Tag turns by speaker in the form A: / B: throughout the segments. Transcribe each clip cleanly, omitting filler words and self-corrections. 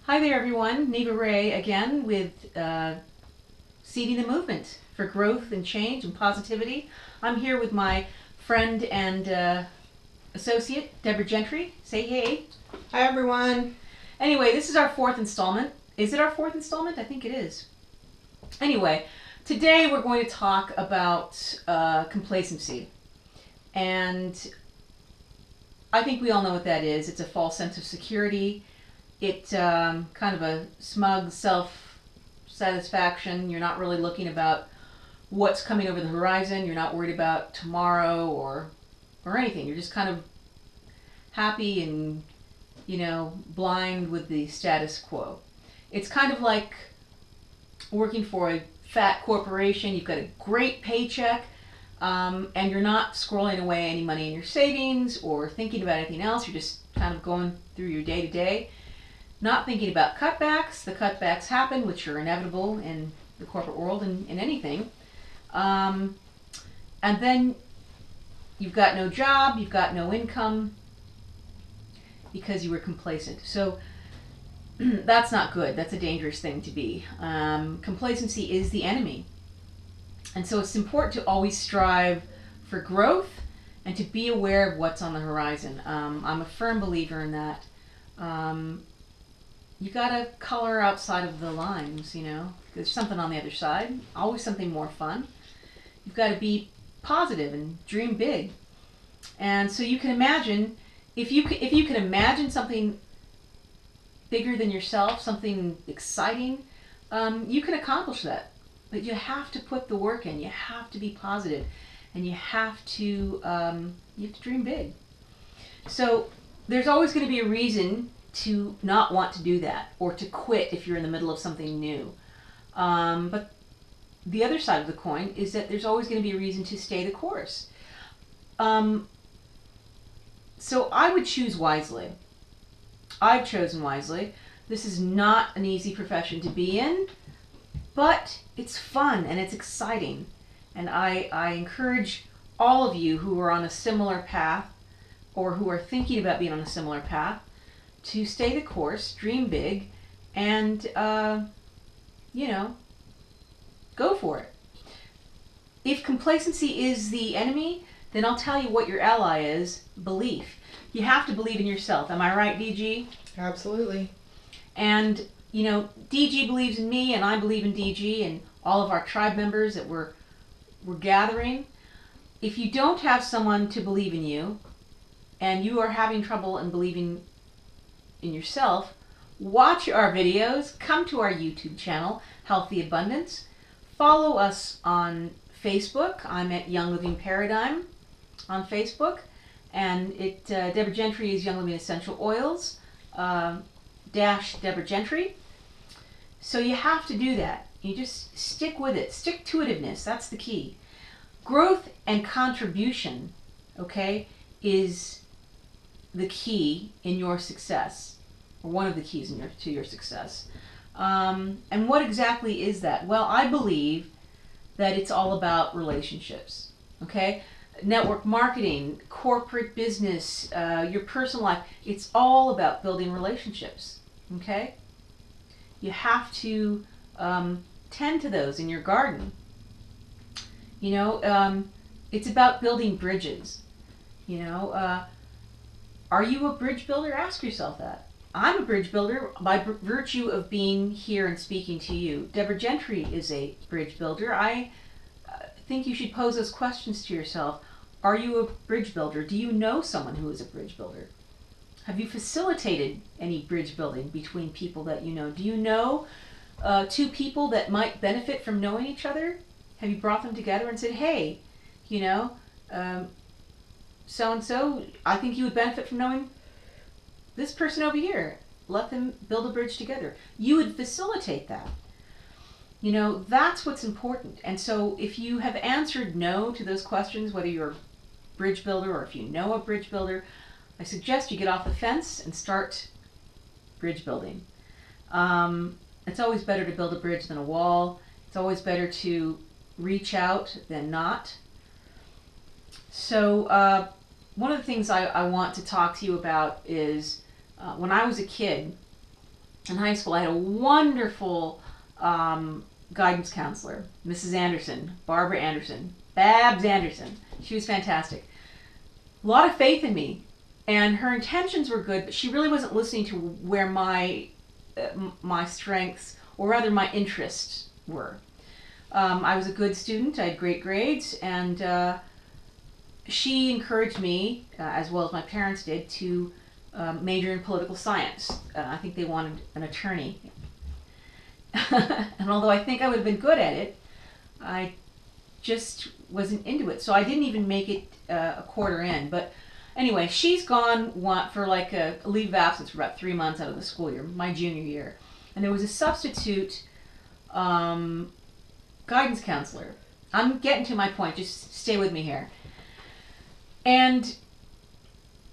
A: Hi there, everyone. Neva Ray again with Seeding the Movement for Growth and Change and Positivity. I'm here with my friend and associate, Deborah Gentry. Say hey.
B: Hi, everyone.
A: Anyway, this is our fourth installment. Is it our fourth installment? I think it is. Anyway, today we're going to talk about complacency. And I think we all know what that is. It's a false sense of security. It's kind of a smug self-satisfaction. You're not really looking about what's coming over the horizon. You're not worried about tomorrow or anything. You're just kind of happy and, blind with the status quo. It's kind of like working for a fat corporation. You've got a great paycheck, and you're not squirreling away any money in your savings or thinking about anything else. You're just kind of going through your day-to-day. Not thinking about cutbacks. The cutbacks happen, which are inevitable in the corporate world and in anything. And then you've got no job, you've got no income because you were complacent. So that's not good. That's a dangerous thing to be. Complacency is the enemy. And so it's important to always strive for growth and to be aware of what's on the horizon. I'm a firm believer in that. You gotta color outside of the lines, There's something on the other side, always something more fun. You've got to be positive and dream big. And so you can imagine, if you can imagine something bigger than yourself, something exciting, you can accomplish that. But you have to put the work in. You have to be positive, and you have to dream big. So there's always going to be a reason to not want to do that or to quit if you're in the middle of something new. But the other side of the coin is that there's always going to be a reason to stay the course. So I would choose wisely. I've chosen wisely. This is not an easy profession to be in, but it's fun and it's exciting. And I encourage all of you who are on a similar path or who are thinking about being on a similar path to stay the course, dream big, and, go for it. If complacency is the enemy, then I'll tell you what your ally is: belief. You have to believe in yourself. Am I right, DG?
B: Absolutely.
A: And, DG believes in me, and I believe in DG, and all of our tribe members that we're gathering. If you don't have someone to believe in you, and you are having trouble in believing in yourself, watch our videos, come to our YouTube channel, Healthy Abundance. Follow us on Facebook. I'm at Young Living Paradigm on Facebook. And Deborah Gentry is Young Living Essential Oils, dash Deborah Gentry. So you have to do that. You just stick with it. Stick-to-itiveness, that's the key. Growth and contribution, okay, is the key in your success, or one of the keys to your success. And what exactly is that? Well, I believe that it's all about relationships, okay? Network marketing, corporate business, your personal life, it's all about building relationships, okay? You have to tend to those in your garden. It's about building bridges. Are you a bridge builder? Ask yourself that. I'm a bridge builder by virtue of being here and speaking to you. Deborah Gentry is a bridge builder. I think you should pose those questions to yourself. Are you a bridge builder? Do you know someone who is a bridge builder? Have you facilitated any bridge building between people that you know? Do you know two people that might benefit from knowing each other? Have you brought them together and said, hey, so-and-so, I think you would benefit from knowing this person over here. Let them build a bridge together. You would facilitate that. That's what's important. And so if you have answered no to those questions, whether you're a bridge builder or if you know a bridge builder, I suggest you get off the fence and start bridge building. It's always better to build a bridge than a wall. It's always better to reach out than not. So one of the things I want to talk to you about is when I was a kid, in high school, I had a wonderful guidance counselor, Mrs. Anderson, Barbara Anderson, Babs Anderson. She was fantastic. A lot of faith in me, and her intentions were good, but she really wasn't listening to where my strengths, or rather my interests, were. I was a good student. I had great grades, and she encouraged me, as well as my parents did, to major in political science. I think they wanted an attorney. And although I think I would have been good at it, I just wasn't into it. So I didn't even make it a quarter in. But anyway, she's gone for like a leave of absence for about 3 months out of the school year, my junior year. And there was a substitute guidance counselor. I'm getting to my point. Just stay with me here. And,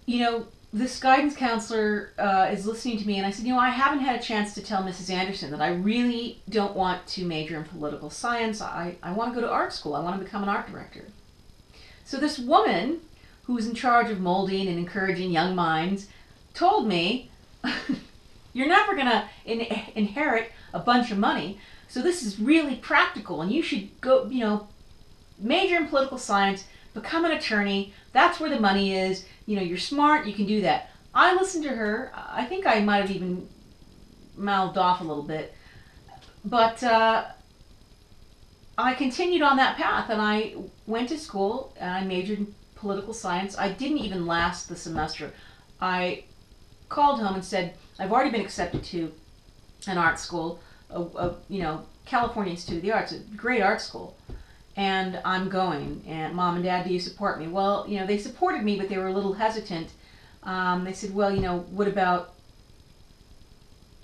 A: you know, this guidance counselor is listening to me, and I said, you know, I haven't had a chance to tell Mrs. Anderson that I really don't want to major in political science. I want to go to art school. I want to become an art director. So this woman, who's in charge of molding and encouraging young minds, told me, you're never going to inherit a bunch of money, so this is really practical, and you should go, you know, major in political science, become an attorney. That's where the money is. You know, you're smart, you can do that. I listened to her. I think I might have even mouthed off a little bit. But I continued on that path, and I went to school, and I majored in political science. I didn't even last the semester. I called home and said, I've already been accepted to an art school, you know, California Institute of the Arts, a great art school. And I'm going, and Mom and Dad, do you support me? Well, you know, they supported me, but they were a little hesitant. They said, well, you know, what about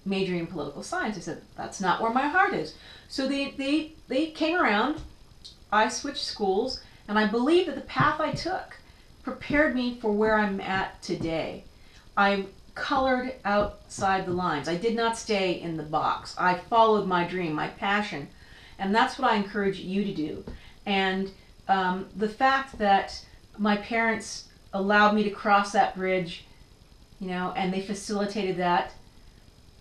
A: majoring in political science? I said, that's not where my heart is. So they came around, I switched schools, and I believe that the path I took prepared me for where I'm at today. I colored outside the lines. I did not stay in the box. I followed my dream, my passion. And that's what I encourage you to do. And the fact that my parents allowed me to cross that bridge, you know, and they facilitated that.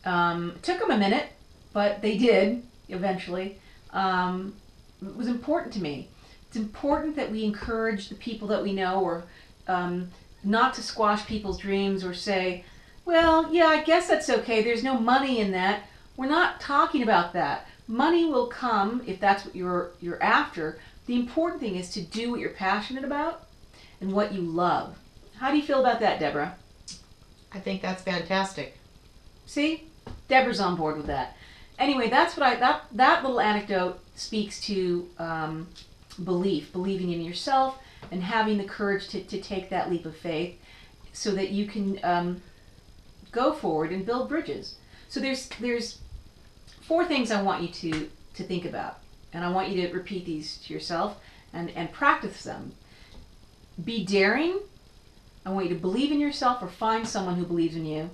A: It took them a minute, but they did eventually. It was important to me. It's important that we encourage the people that we know, or not to squash people's dreams or say, well, yeah, I guess that's okay. There's no money in that. We're not talking about that. Money will come if that's what you're after. The important thing is to do what you're passionate about and what you love. How do you feel about that, Deborah?
B: I think that's fantastic.
A: See? Deborah's on board with that. Anyway, that's what that little anecdote speaks to believing in yourself and having the courage to take that leap of faith so that you can go forward and build bridges. So there's 4 things I want you to think about, and I want you to repeat these to yourself and practice them. Be daring. I want you to believe in yourself or find someone who believes in you,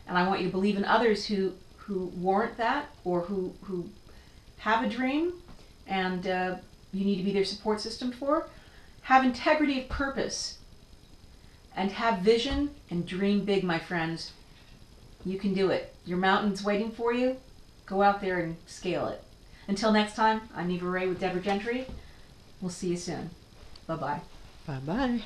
A: and I want you to believe in others who warrant that, or who have a dream and you need to be their support system for. Have integrity of purpose and have vision and dream big, my friends. You can do it. Your mountain's waiting for you. Go out there and scale it. Until next time, I'm Eva Ray with Deborah Gentry. We'll see you soon. Bye-bye.
B: Bye-bye.